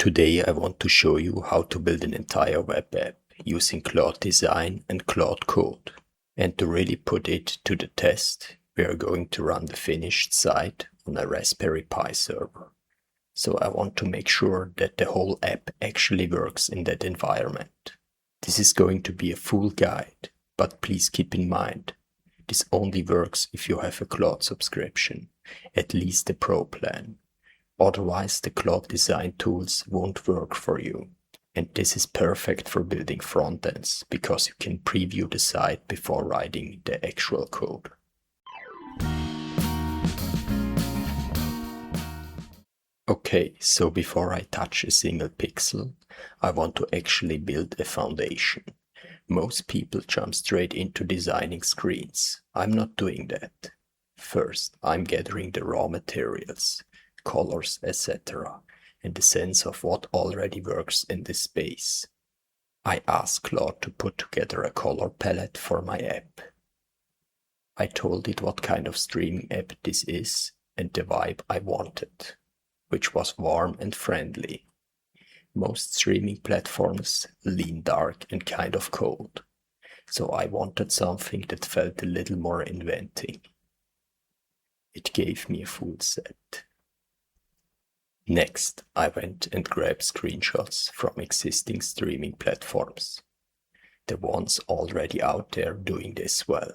Today I want to show you how to build an entire web app using Claude Design and Claude Code. And to really put it to the test, we are going to run the finished site on a Raspberry Pi server. So I want to make sure that the whole app actually works in that environment. This is going to be a full guide, but please keep in mind, this only works if you have a Claude subscription, at least the Pro plan. Otherwise, the Claude design tools won't work for you. And this is perfect for building frontends, because you can preview the site before writing the actual code. Okay, so before I touch a single pixel, I want to actually build a foundation. Most people jump straight into designing screens. I'm not doing that. First, I'm gathering the raw materials, colors, etc., and the sense of what already works in this space. I asked Claude to put together a color palette for my app. I told it what kind of streaming app this is and the vibe I wanted, which was warm and friendly. Most streaming platforms lean dark and kind of cold, so I wanted something that felt a little more inventing. It gave me a full set. Next, I went and grabbed screenshots from existing streaming platforms, the ones already out there doing this well.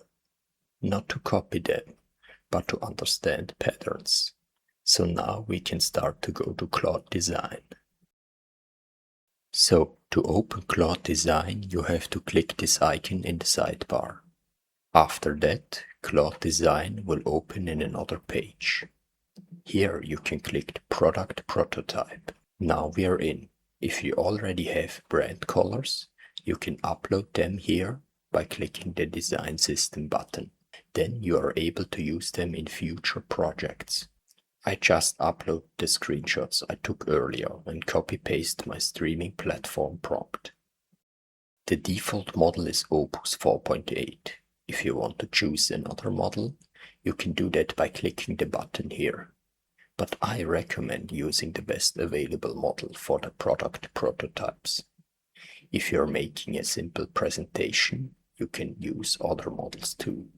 Not to copy them, but to understand patterns. So now we can start to go to Claude Design. So, to open Claude Design, you have to click this icon in the sidebar. After that, Claude Design will open in another page. Here you can click the product prototype. Now we are in. If you already have brand colors, you can upload them here by clicking the Design System button. Then you are able to use them in future projects. I just upload the screenshots I took earlier and copy-paste my streaming platform prompt. The default model is Opus 4.8. If you want to choose another model, you can do that by clicking the button here. But I recommend using the best available model for the product prototypes. If you're making a simple presentation, you can use other models too.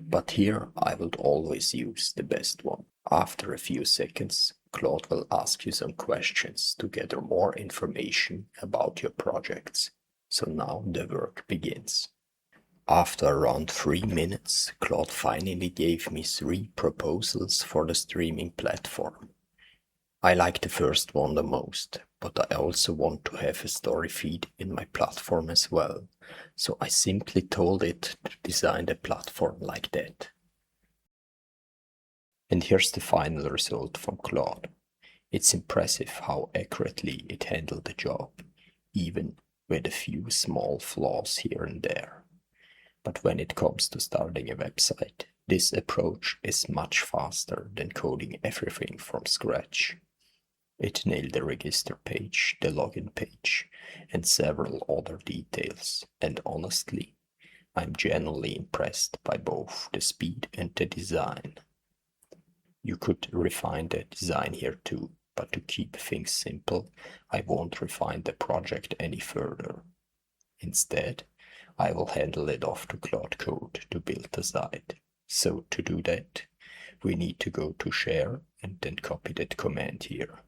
But here I would always use the best one. After a few seconds, Claude will ask you some questions to gather more information about your projects. So now the work begins. After around 3 minutes, Claude finally gave me 3 proposals for the streaming platform. I like the first one the most, but I also want to have a story feed in my platform as well. So I simply told it to design the platform like that. And here's the final result from Claude. It's impressive how accurately it handled the job, even with a few small flaws here and there. But when it comes to starting a website, this approach is much faster than coding everything from scratch. It nailed the register page, the login page, and several other details, and honestly, I'm genuinely impressed by both the speed and the design. You could refine the design here too, but to keep things simple, I won't refine the project any further. Instead, I will handle it off to Claude Code to build the site. So to do that, we need to go to Share and then copy that command here.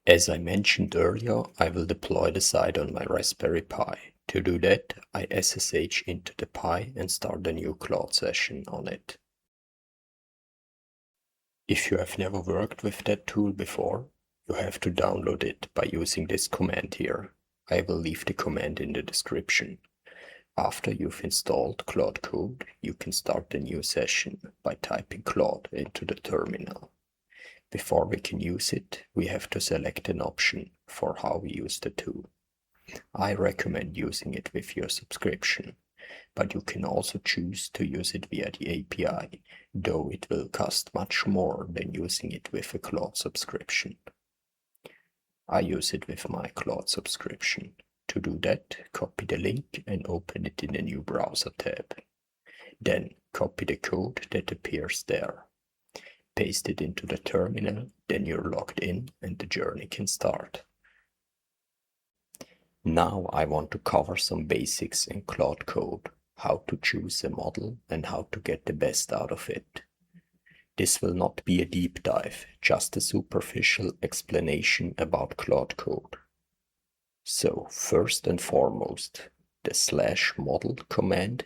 As I mentioned earlier, I will deploy the site on my Raspberry Pi. To do that, I SSH into the Pi and start a new Claude session on it. If you have never worked with that tool before, you have to download it by using this command here. I will leave the command in the description. After you've installed Claude Code, you can start a new session by typing Claude into the terminal. Before we can use it, we have to select an option for how we use the tool. I recommend using it with your subscription, but you can also choose to use it via the API, though it will cost much more than using it with a Claude subscription. I use it with my Claude subscription. To do that, copy the link and open it in a new browser tab. Then copy the code that appears there. Paste it into the terminal, then you're logged in and the journey can start. Now I want to cover some basics in Claude Code, how to choose a model and how to get the best out of it. This will not be a deep dive, just a superficial explanation about Claude Code. So first and foremost, the /model command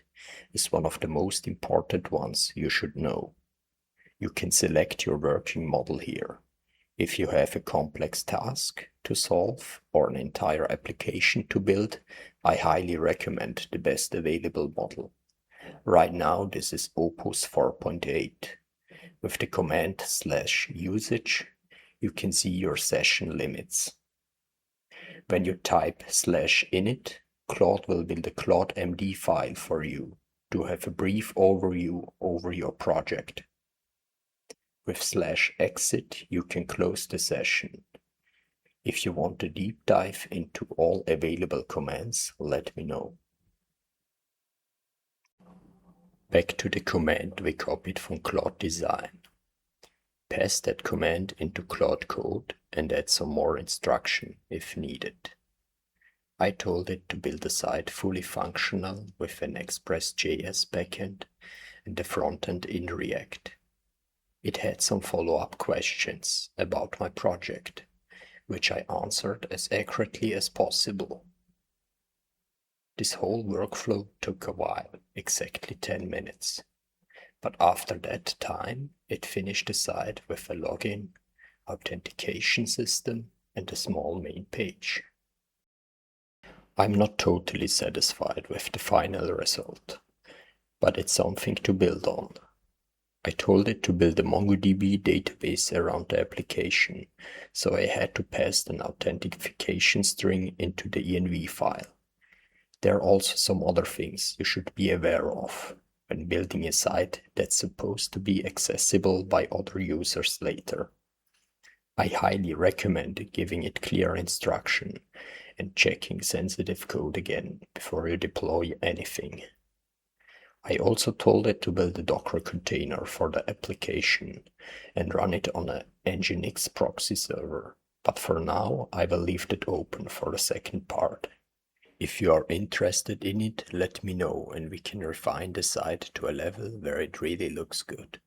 is one of the most important ones you should know. You can select your working model here. If you have a complex task to solve or an entire application to build, I highly recommend the best available model. Right now this is Opus 4.8. With the command /usage, you can see your session limits. When you type /init, Claude will build a Claude MD file for you to have a brief overview over your project. With /exit, you can close the session. If you want a deep dive into all available commands, let me know. Back to the command we copied from Claude Design. Pass that command into Claude Code and add some more instruction if needed. I told it to build a site fully functional with an Express.js backend and the frontend in React. It had some follow-up questions about my project, which I answered as accurately as possible. This whole workflow took a while, exactly 10 minutes. But after that time, it finished the site with a login, authentication system, and a small main page. I'm not totally satisfied with the final result, but it's something to build on. I told it to build a MongoDB database around the application, so I had to pass an authentication string into the env file. There are also some other things you should be aware of when building a site that's supposed to be accessible by other users later. I highly recommend giving it clear instruction and checking sensitive code again before you deploy anything. I also told it to build a Docker container for the application and run it on an Nginx proxy server, but for now I will leave it open for the second part. If you are interested in it, let me know and we can refine the site to a level where it really looks good.